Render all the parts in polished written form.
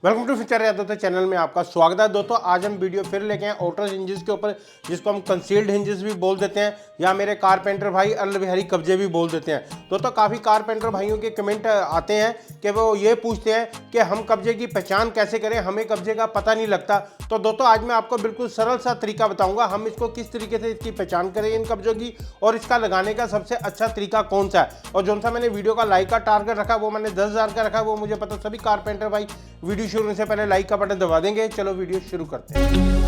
Welcome to future या दोस्तों channel में आपका स्वागत है। दोस्तों आज हम वीडियो फिर लेके आए ऑटो हिंजेस के ऊपर, जिसको हम कंसील्ड हिंजेस भी बोल देते हैं या मेरे कारपेंटर भाई अल बिहारी कब्जे भी बोल देते हैं। दोस्तों काफ़ी कारपेंटर भाइयों के कमेंट आते हैं कि वो ये पूछते हैं कि हम कब्जे की पहचान कैसे करें, हमें कब्जे का पता नहीं लगता। तो दोस्तों आज मैं आपको बिल्कुल सरल सा तरीका बताऊंगा, हम इसको किस तरीके से इसकी पहचान करें इन कब्जों की, और इसका लगाने का सबसे अच्छा तरीका कौन सा है। और जो सा मैंने वीडियो का लाइक का टारगेट रखा वो मैंने 10,000 का रखा, वो मुझे पता सभी कारपेंटर भाई वीडियो शुरू होने से पहले लाइक का बटन दबा देंगे। चलो वीडियो शुरू करते हैं।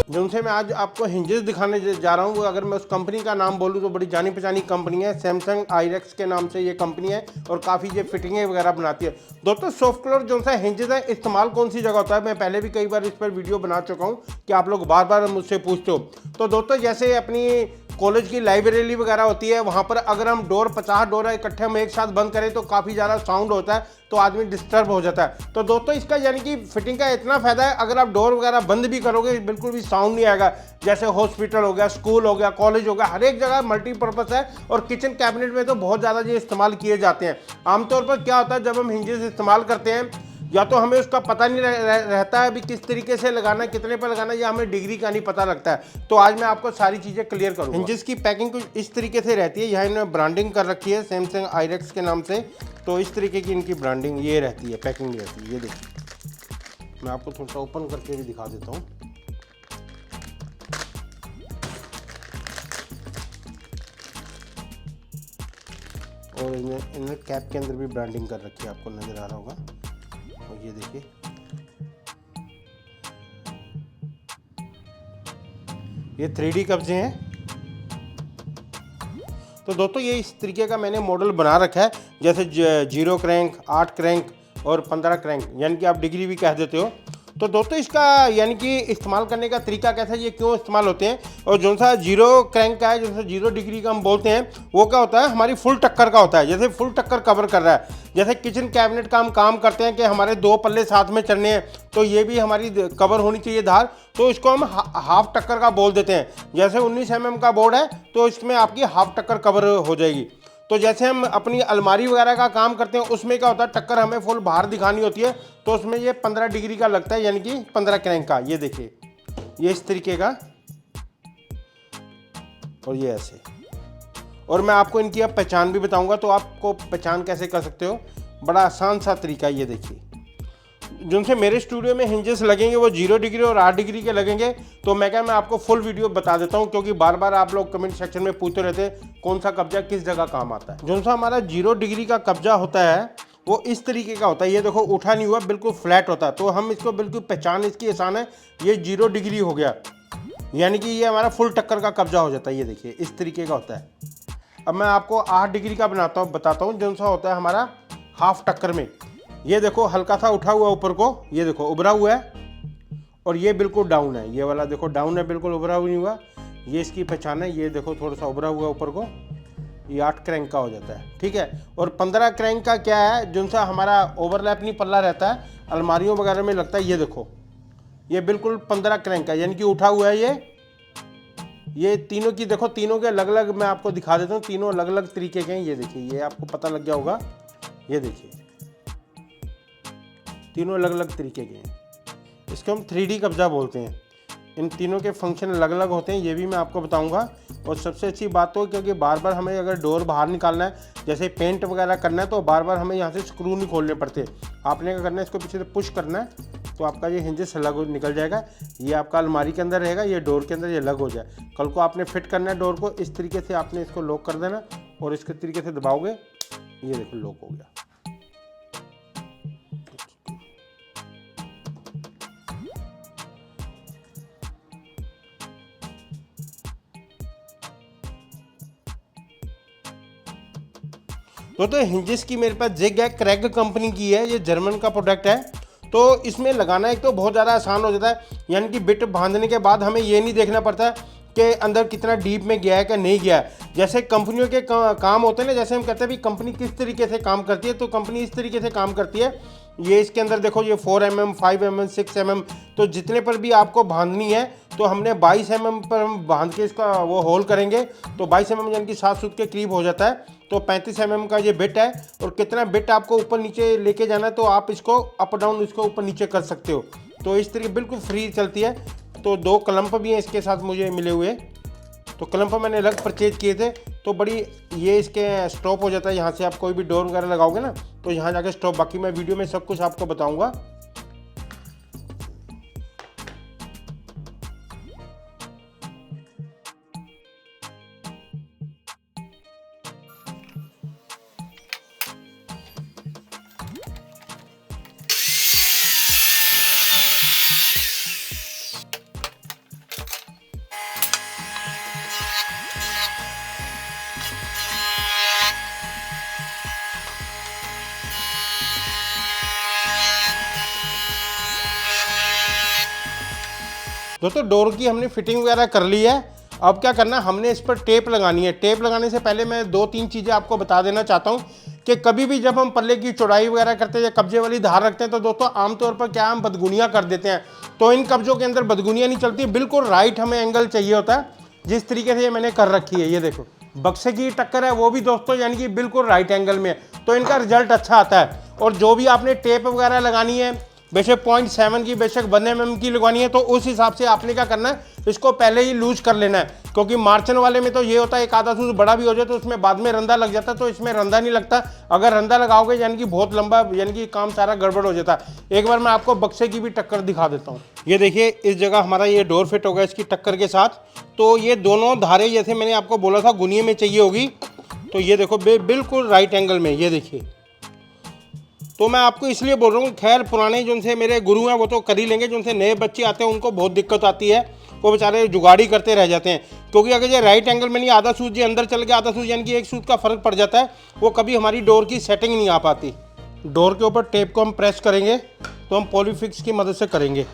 जिनसे मैं आज आपको हिंजेस दिखाने जा रहा हूँ, अगर मैं उस कंपनी का नाम बोलूँ तो बड़ी जानी पहचानी कंपनी है, सैमसंग आईरेक्स के नाम से ये कंपनी है और काफ़ी ये फिटिंगें वगैरह बनाती है। दोस्तों सॉफ्ट क्लोज जो सा हिंजेस है इस्तेमाल कौन सी जगह होता है, मैं पहले भी कई बार इस पर वीडियो बना चुका हूँ कि आप लोग बार बार मुझसे पूछते हो। तो दोस्तों जैसे अपनी कॉलेज की लाइब्रेरी वगैरह होती है, वहाँ पर अगर हम डोर 50 डोर इकट्ठे हम एक साथ बंद करें तो काफ़ी ज़्यादा साउंड होता है, तो आदमी डिस्टर्ब हो जाता है। तो दोस्तों इसका यानी कि फिटिंग का इतना फ़ायदा है, अगर आप डोर वगैरह बंद भी करोगे बिल्कुल भी साउंड नहीं आएगा। जैसे हॉस्पिटल हो गया, स्कूल हो गया, कॉलेज हो गया, हर एक जगह मल्टीपर्पज़ है। और किचन कैबिनेट में तो बहुत ज़्यादा ये इस्तेमाल किए जाते हैं। आमतौर पर क्या होता है, जब हम हिंजेस इस्तेमाल करते हैं या तो हमें उसका पता नहीं रहता है अभी किस तरीके से लगाना, कितने पर लगाना, या हमें डिग्री का नहीं पता लगता है। तो आज मैं आपको सारी चीज़ें क्लियर करूँगा। हिंजेस की पैकिंग कुछ इस तरीके से रहती है, यहाँ इन्होंने ब्रांडिंग कर रखी है सैमसंग आईरेक्स के नाम से। तो इस तरीके की इनकी ब्रांडिंग ये रहती है, पैकिंग रहती है। ये देखिए मैं आपको थोड़ा सा ओपन करके भी दिखा देता हूँ। और इन्हें कैप के अंदर भी ब्रांडिंग कर रखी है, आपको नज़र आ रहा होगा। और ये देखिए ये 3D कब्जे हैं। तो दोस्तों ये इस तरीके का मैंने मॉडल बना रखा है, जैसे 0 क्रैंक, 8 क्रैंक और 15 क्रैंक, यानी कि आप डिग्री भी कह देते हो। तो दोस्तों इसका यानी कि इस्तेमाल करने का तरीका कैसा है, ये क्यों इस्तेमाल होते हैं। और जो सा 0 क्रैंक का है, जैसे 0 डिग्री का हम बोलते हैं, वो क्या होता है हमारी फुल टक्कर का होता है। जैसे फुल टक्कर कवर कर रहा है, जैसे किचन कैबिनेट का हम काम करते हैं कि हमारे 2 पल्ले साथ में चढ़ने हैं, तो ये भी हमारी कवर होनी चाहिए धार, तो इसको हम हाफ टक्कर का बोल देते हैं। जैसे 19 mm का बोर्ड है तो इसमें आपकी हाफ टक्कर कवर हो जाएगी। तो जैसे हम अपनी अलमारी वगैरह का काम करते हैं, उसमें क्या होता है टक्कर हमें फुल बाहर दिखानी होती है, तो उसमें ये 15 डिग्री का लगता है, यानी कि 15 क्रैंक का। ये देखिए ये इस तरीके का, और ये ऐसे। और मैं आपको इनकी अब पहचान भी बताऊंगा, तो आपको पहचान कैसे कर सकते हो, बड़ा आसान सा तरीका। ये देखिए जिनसे मेरे स्टूडियो में हिंजेस लगेंगे वो 0 डिग्री और 8 डिग्री के लगेंगे। तो मैं आपको फुल वीडियो बता देता हूँ, क्योंकि बार बार आप लोग कमेंट सेक्शन में पूछते रहते हैं कौन सा कब्जा किस जगह काम आता है। जो सा हमारा 0 डिग्री का कब्जा होता है वो इस तरीके का होता है। ये देखो उठा नहीं हुआ, बिल्कुल फ्लैट होता है। तो हम इसको बिल्कुल पहचान इसकी आसान है, ये 0 डिग्री हो गया, यानी कि ये हमारा फुल टक्कर का कब्जा हो जाता है। ये देखिए इस तरीके का होता है। अब मैं आपको 8 डिग्री का बताता हूँ, जो सा होता है हमारा हाफ टक्कर में। ये देखो हल्का सा उठा हुआ ऊपर को, ये देखो उभरा हुआ है, और ये बिल्कुल डाउन है। ये वाला देखो डाउन है, बिल्कुल उभरा हुआ नहीं हुआ। ये इसकी पहचान है। ये देखो थोड़ा सा उभरा हुआ ऊपर को, ये 8 क्रैंक का हो जाता है, ठीक है। और 15 क्रैंक का क्या है, जो सा हमारा ओवरलैप नहीं पल्ला रहता है, अलमारियों वगैरह में लगता है। ये देखो ये बिल्कुल 15 क्रैंक का, यानी कि उठा हुआ है। ये तीनों की देखो, तीनों के अलग अलग मैं आपको दिखा देता हूँ, तीनों अलग अलग तरीके के हैं। ये देखिए ये आपको पता लग गया होगा। ये देखिए तीनों अलग अलग तरीके के हैं, इसको हम 3D कब्जा बोलते हैं। इन तीनों के फंक्शन अलग अलग होते हैं, ये भी मैं आपको बताऊंगा। और सबसे अच्छी बात तो क्योंकि बार बार हमें अगर डोर बाहर निकालना है, जैसे पेंट वगैरह करना है, तो बार बार हमें यहाँ से स्क्रू नहीं खोलने पड़ते। आपने क्या करना है, इसको पीछे से पुश करना है, तो आपका ये हिंजेस अलग निकल जाएगा। ये आपका अलमारी के अंदर रहेगा, ये डोर के अंदर ये अलग हो जाए। कल को आपने फिट करना है डोर को, इस तरीके से आपने इसको लॉक कर देना, और इसके तरीके से दबाओगे, ये देखो लॉक हो गया। तो हिंजेस की मेरे पास जिग है, क्रैग कंपनी की है, ये जर्मन का प्रोडक्ट है। तो इसमें लगाना एक तो बहुत ज़्यादा आसान हो जाता है, यानी कि बिट बांधने के बाद हमें ये नहीं देखना पड़ता है के अंदर कितना डीप में गया है कि नहीं गया है। जैसे कंपनियों के काम होते हैं ना, जैसे हम कहते हैं भी कंपनी किस तरीके से काम करती है, तो कंपनी इस तरीके से काम करती है। ये इसके अंदर देखो, ये 4 mm, 5 mm, 6 mm, तो जितने पर भी आपको बांधनी है तो हमने 22 mm पर हम बांध के इसका वो होल करेंगे, तो 22 mm यानी कि 7 सूत के करीब हो जाता है। तो 35 mm का ये बिट है, और कितना बिट आपको ऊपर नीचे लेके जाना है तो आप इसको अप डाउन इसको ऊपर नीचे कर सकते हो। तो इस तरीके बिल्कुल फ्री चलती है। तो 2 क्लम्प भी हैं इसके साथ मुझे मिले हुए, तो क्लम्प मैंने अलग परचेज किए थे। तो बड़ी ये इसके स्टॉप हो जाता है, यहाँ से आप कोई भी डोर वगैरह लगाओगे ना तो यहाँ जाके स्टॉप। बाकी मैं वीडियो में सब कुछ आपको बताऊंगा। दोस्तों डोर की हमने फिटिंग वगैरह कर ली है। अब क्या करना है, हमने इस पर टेप लगानी है। टेप लगाने से पहले मैं 2-3 चीज़ें आपको बता देना चाहता हूँ कि कभी भी जब हम पल्ले की चौड़ाई वगैरह करते हैं या कब्जे वाली धार रखते हैं तो दोस्तों आमतौर पर क्या हम बदगुनियाँ कर देते हैं। तो इन कब्जों के अंदर बदगुनियाँ नहीं चलती, बिल्कुल राइट हमें एंगल चाहिए होता है, जिस तरीके से ये मैंने कर रखी है। ये देखो बक्से की टक्कर है वो भी दोस्तों यानी कि बिल्कुल राइट एंगल में है, तो इनका रिजल्ट अच्छा आता है। और जो भी आपने टेप वगैरह लगानी है, बेशक 0.7 की बेशक 1 mm की लगवानी है, तो उस हिसाब से आपने क्या करना है, इसको पहले ही लूज कर लेना है। क्योंकि मार्चन वाले में तो ये होता है एक आधा सूत बड़ा भी हो जाए तो उसमें बाद में रंधा लग जाता है, तो इसमें रंधा नहीं लगता। अगर रंधा लगाओगे यानी कि बहुत लंबा यानी कि काम सारा गड़बड़ हो जाता है। एक बार मैं आपको बक्से की भी टक्कर दिखा देता हूँ। ये देखिए इस जगह हमारा ये डोर फिट होगा इसकी टक्कर के साथ। तो ये दोनों धारे जैसे मैंने आपको बोला था गुनिये में चाहिए होगी, तो ये देखो बिल्कुल राइट एंगल में, ये देखिए। तो मैं आपको इसलिए बोल रहा हूँ, खैर पुराने जो उनसे मेरे गुरु हैं वो तो कर ही लेंगे, जो उनसे नए बच्चे आते हैं उनको बहुत दिक्कत आती है, वो बेचारे जुगाड़ी करते रह जाते हैं। क्योंकि अगर ये राइट एंगल में नहीं, आधा सूत ये अंदर चल गया, आधा सूत यानी कि एक सूत का फर्क पड़ जाता है, वो कभी हमारी डोर की सेटिंग नहीं आ पाती। डोर के ऊपर टेप को हम प्रेस करेंगे तो हम पॉलीफिक्स की मदद से करेंगे।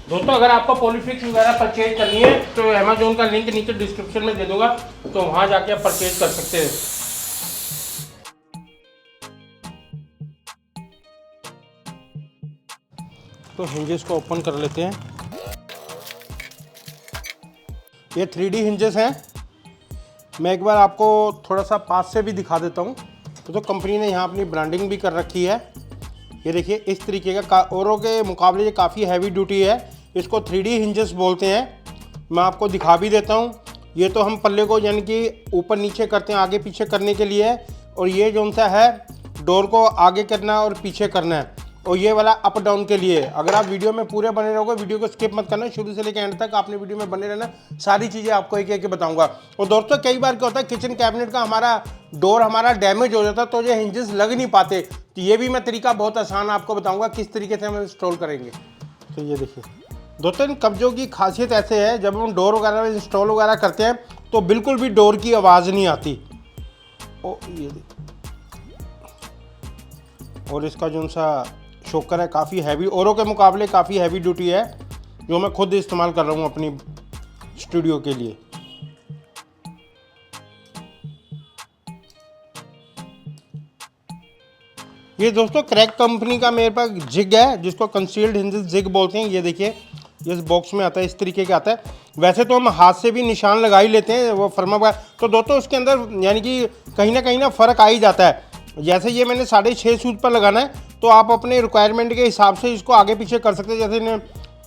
दोस्तों अगर आपको पॉलीफिक्स वगैरह परचेज करनी है तो अमेजोन का लिंक नीचे डिस्क्रिप्शन में दे दूंगा, तो वहां जाके आप परचेज कर सकते हैं। तो हिंजेस को ओपन कर लेते हैं। ये 3D हिंजेस हैं। मैं एक बार आपको थोड़ा सा पास से भी दिखा देता हूँ। तो कंपनी ने यहाँ अपनी ब्रांडिंग भी कर रखी है। ये देखिए इस तरीके का, औरों के मुकाबले ये काफ़ी हैवी ड्यूटी है। इसको 3D हिंजेस बोलते हैं। मैं आपको दिखा भी देता हूँ। ये तो हम पल्ले को यानी कि ऊपर नीचे करते हैं आगे पीछे करने के लिए, और ये जो सा है डोर को आगे करना और पीछे करना है, और ये वाला अप डाउन के लिए। अगर आप वीडियो में पूरे बने रहोगे, वीडियो को स्किप मत करना, शुरू से लेकर एंड तक आपने वीडियो में बने रहना, सारी चीज़ें आपको एक एक बताऊंगा। और दोस्तों कई बार क्या होता है, किचन कैबिनेट का हमारा डोर हमारा डैमेज हो जाता है तो ये हिंजेस लग नहीं पाते, तो ये भी मैं तरीका बहुत आसान आपको बताऊंगा किस तरीके से हम इंस्टॉल करेंगे। तो ये देखिए दोस्तों, इन कब्जों की खासियत ऐसे है, जब हम डोर वगैरह इंस्टॉल वगैरह करते हैं तो बिल्कुल भी डोर की आवाज़ नहीं आती। ये और इसका जो सा शोकर है काफ़ी हैवी, औरों के मुकाबले काफ़ी हैवी ड्यूटी है, जो मैं खुद इस्तेमाल कर रहा हूँ अपनी स्टूडियो के लिए। ये दोस्तों क्रैक कंपनी का मेरे पास जिग है, जिसको कंसील्ड हिंजेस जिग बोलते हैं। ये देखिए ये इस बॉक्स में आता है, इस तरीके का आता है। वैसे तो हम हाथ से भी निशान लगा ही लेते हैं वो फर्मा का, तो दोस्तों उसके अंदर यानी कि कहीं ना फ़र्क आ ही जाता है। जैसे ये मैंने 6.5 सूत पर लगाना है, तो आप अपने रिक्वायरमेंट के हिसाब से इसको आगे पीछे कर सकते हैं। जैसे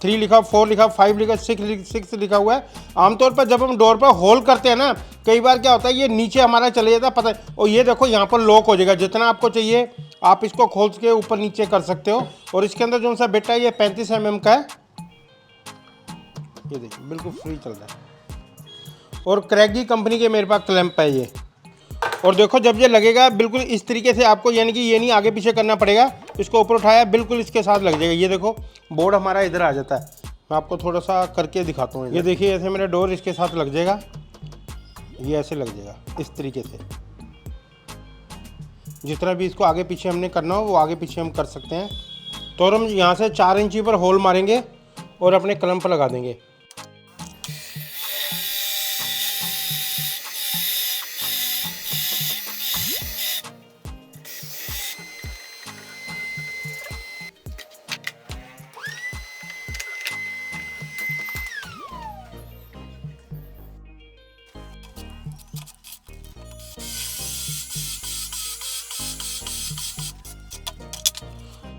3 लिखा, 4 लिखा, 5 लिखा, 6 लिखा हुआ है। आमतौर पर जब हम डोर पर होल करते हैं ना, कई बार क्या होता है ये नीचे हमारा चले जाता है, पता है। और ये देखो यहाँ पर लॉक हो जाएगा, जितना आपको चाहिए आप इसको खोल के ऊपर नीचे कर सकते हो। और इसके अंदर जो सा बेटा ये 35 mm का है, ये देखिए बिल्कुल फ्री चल रहा है। और क्रैगी कंपनी के मेरे पास क्लैंप है ये। और देखो जब ये लगेगा बिल्कुल इस तरीके से आपको, यानी कि ये नहीं आगे पीछे करना पड़ेगा, इसको ऊपर उठाया बिल्कुल इसके साथ लग जाएगा। ये देखो बोर्ड हमारा इधर आ जाता है। मैं आपको थोड़ा सा करके दिखाता हूँ। ये देखिए ऐसे मेरा डोर इसके साथ लग जाएगा, ये ऐसे लग जाएगा इस तरीके से। जितना भी इसको आगे पीछे हमने करना हो वो आगे पीछे हम कर सकते हैं। तो हम यहाँ से 4 इंची पर होल मारेंगे और अपने क्लैंप पर लगा देंगे।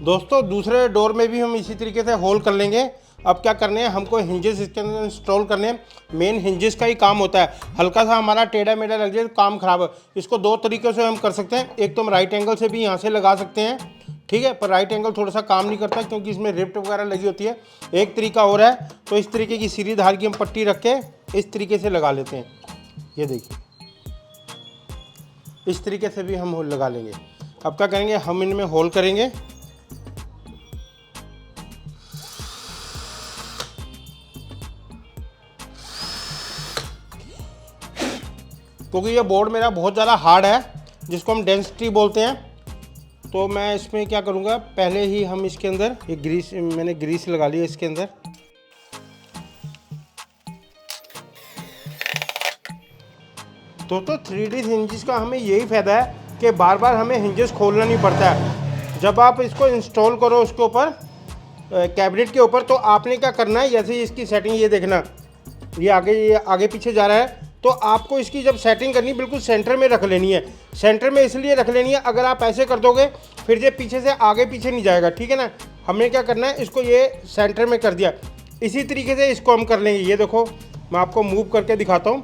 दोस्तों दूसरे डोर में भी हम इसी तरीके से होल कर लेंगे। अब क्या करने हैं, हमको हिंजेस इसके अंदर इंस्टॉल करने हैं। मेन हिंजेस का ही काम होता है, हल्का सा हमारा टेढ़ा मेढ़ा लग जाए तो काम खराब है। इसको 2 तरीके से हम कर सकते हैं। एक तो हम राइट एंगल से भी यहाँ से लगा सकते हैं, ठीक है, पर राइट एंगल थोड़ा सा काम नहीं करता क्योंकि इसमें रिफ्ट वगैरह लगी होती है। एक तरीका और है, तो इस तरीके की सीधी धार की हम पट्टी रख के इस तरीके से लगा लेते हैं। ये देखिए इस तरीके से भी हम होल लगा लेंगे। अब क्या करेंगे, हम इनमें होल करेंगे। क्योंकि ये बोर्ड मेरा बहुत ज़्यादा हार्ड है, जिसको हम डेंसिटी बोलते हैं, तो मैं इसमें क्या करूँगा, पहले ही हम इसके अंदर ये ग्रीस, मैंने ग्रीस लगा लिया इसके अंदर। तो 3D हिंजेस का हमें यही फ़ायदा है कि बार बार हमें हिंजेस खोलना नहीं पड़ता है। जब आप इसको इंस्टॉल करो उसके ऊपर, कैबिनेट के ऊपर, तो आपने क्या करना है, जैसे इसकी सेटिंग ये देखना, ये आगे पीछे जा रहा है, तो आपको इसकी जब सेटिंग करनी बिल्कुल सेंटर में रख लेनी है। सेंटर में इसलिए रख लेनी है, अगर आप ऐसे कर दोगे फिर ये पीछे से आगे पीछे नहीं जाएगा, ठीक है ना। हमने क्या करना है, इसको ये सेंटर में कर दिया। इसी तरीके से इसको हम कर लेंगे। ये देखो मैं आपको मूव करके दिखाता हूँ।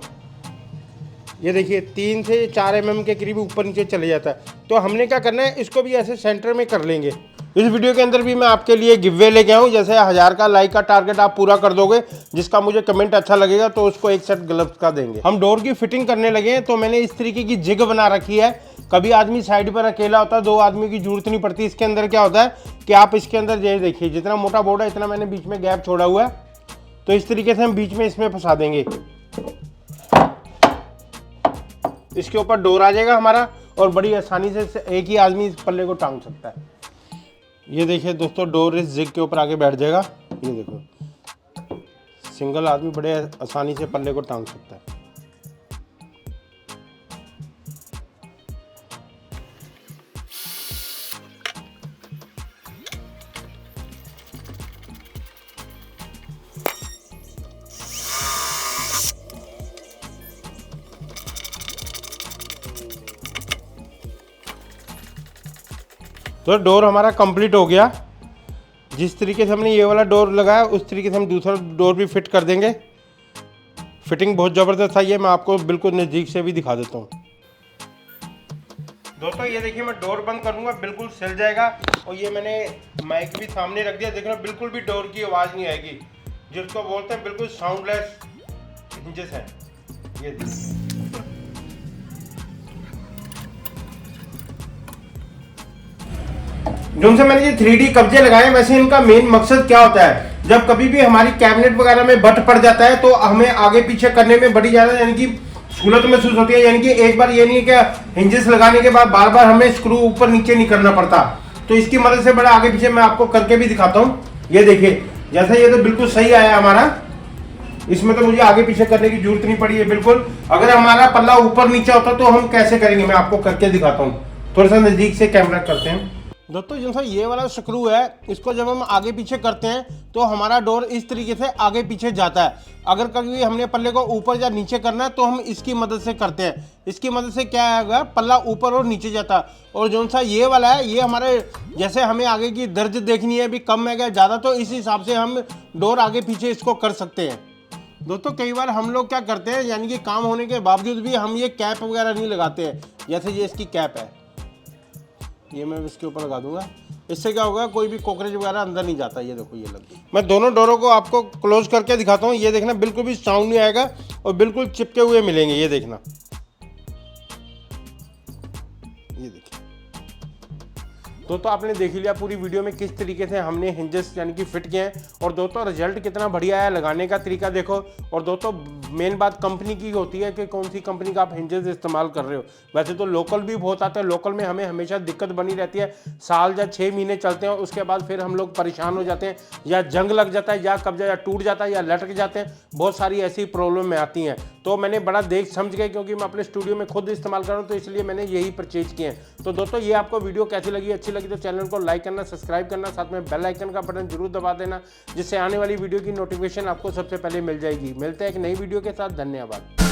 ये देखिए 3 से 4 mm के करीब ऊपर नीचे चले जाता है। तो हमने क्या करना है, इसको भी ऐसे सेंटर में कर लेंगे। इस वीडियो के अंदर भी मैं आपके लिए गिव-अवे लेके आऊँ। जैसे 1000 का लाइक का टारगेट आप पूरा कर दोगे, जिसका मुझे कमेंट अच्छा लगेगा, तो उसको एक सेट ग्लव्स का देंगे। हम डोर की फिटिंग करने लगे हैं, तो मैंने इस तरीके की जिग बना रखी है। कभी आदमी साइड पर अकेला होता है, 2 आदमी की जरूरत नहीं पड़ती। इसके अंदर क्या होता है कि आप इसके अंदर ये देखिए, जितना मोटा बोर्ड है इतना मैंने बीच में गैप छोड़ा हुआ है, तो इस तरीके से हम बीच में इसमें फंसा देंगे। इसके ऊपर डोर आ जाएगा हमारा, और बड़ी आसानी से एक ही आदमी इस पल्ले को टांग सकता है। ये देखिए दोस्तों, डोर इस जिग के ऊपर आके बैठ जाएगा। ये देखो, सिंगल आदमी बड़े आसानी से पल्ले को टांग सकता है। तो डोर हमारा कंप्लीट हो गया। जिस तरीके से हमने ये वाला डोर लगाया, उस तरीके से हम दूसरा डोर भी फिट कर देंगे। फिटिंग बहुत ज़बरदस्त आई है, मैं आपको बिल्कुल नज़दीक से भी दिखा देता हूँ। दोस्तों ये देखिए, मैं डोर बंद करूँगा बिल्कुल सिल जाएगा। और ये मैंने माइक भी सामने रख दिया, देख लो बिल्कुल भी डोर की आवाज़ नहीं आएगी, जिसको बोलते हैं बिल्कुल साउंडलेस हिंजेस है। ये जिनसे मैंने ये 3D कब्जे लगाए, वैसे इनका मेन मकसद क्या होता है, जब कभी भी हमारी कैबिनेट वगैरह में बट पड़ जाता है, तो हमें आगे पीछे करने में बड़ी ज़्यादा यानी कि सहूलत महसूस होती है। यानी कि एक बार ये नहीं कि हिंजेस लगाने के बाद बार बार हमें स्क्रू ऊपर नीचे नहीं करना पड़ता। तो इसकी मदद से बड़ा आगे पीछे मैं आपको करके भी दिखाता हूँ। ये देखिए, जैसे ये तो बिल्कुल सही आया हमारा, इसमें तो मुझे आगे पीछे करने की जरूरत नहीं पड़ी है बिल्कुल। अगर हमारा पल्ला ऊपर नीचे होता तो हम कैसे करेंगे, मैं आपको करके दिखाता हूँ। थोड़ा सा नज़दीक से कैमरा करते हैं। दोस्तों जैसा ये वाला स्क्रू है, इसको जब हम आगे पीछे करते हैं तो हमारा डोर इस तरीके से आगे पीछे जाता है। अगर कभी हमने पल्ले को ऊपर या नीचे करना है तो हम इसकी मदद से करते हैं। इसकी मदद से क्या आएगा, पल्ला ऊपर और नीचे जाता है। और जो सा ये वाला है, ये हमारे जैसे हमें आगे की दर्ज देखनी है भी कम है क्या ज़्यादा, तो इस हिसाब से हम डोर आगे पीछे इसको कर सकते हैं। दोस्तों कई बार हम लोग क्या करते हैं, यानी कि काम होने के बावजूद भी हम ये कैप वगैरह नहीं लगाते हैं। जैसे ये इसकी कैप है, ये मैं इसके ऊपर लगा दूंगा। इससे क्या होगा, कोई भी कॉकरोच वगैरह अंदर नहीं जाता। ये देखो ये लग गई। मैं दोनों डोरों को आपको क्लोज करके दिखाता हूँ। ये देखना बिल्कुल भी साउंड नहीं आएगा और बिल्कुल चिपके हुए मिलेंगे। ये देखना, ये देखिए। दोस्तों आपने देख लिया पूरी वीडियो में किस तरीके से हमने हिंजेस यानी कि फिट किए हैं, और दोस्तों रिजल्ट कितना बढ़िया है। लगाने का तरीका देखो। और दोस्तों मेन बात कंपनी की होती है कि कौन सी कंपनी का आप हिंजेस इस्तेमाल कर रहे हो। वैसे तो लोकल भी बहुत आते हैं, लोकल में हमें हमेशा दिक्कत बनी रहती है। साल या 6 महीने चलते हैं, उसके बाद फिर हम लोग परेशान हो जाते हैं, या जंग लग जाता है, या कब्जा, या टूट जाता है, या लटक जाते हैं। बहुत सारी ऐसी प्रॉब्लम में आती हैं। तो मैंने बड़ा देख समझ के, क्योंकि मैं अपने स्टूडियो में खुद इस्तेमाल कर रहा हूँ, तो इसलिए मैंने यही परचेज किए हैं। तो दोस्तों ये आपको वीडियो कैसी लगी, अच्छी लगी तो चैनल को लाइक करना, सब्सक्राइब करना, साथ में बेल आइकन का बटन जरूर दबा देना, जिससे आने वाली वीडियो की नोटिफिकेशन आपको सबसे पहले मिल जाएगी। मिलते हैं एक नई वीडियो के साथ। धन्यवाद।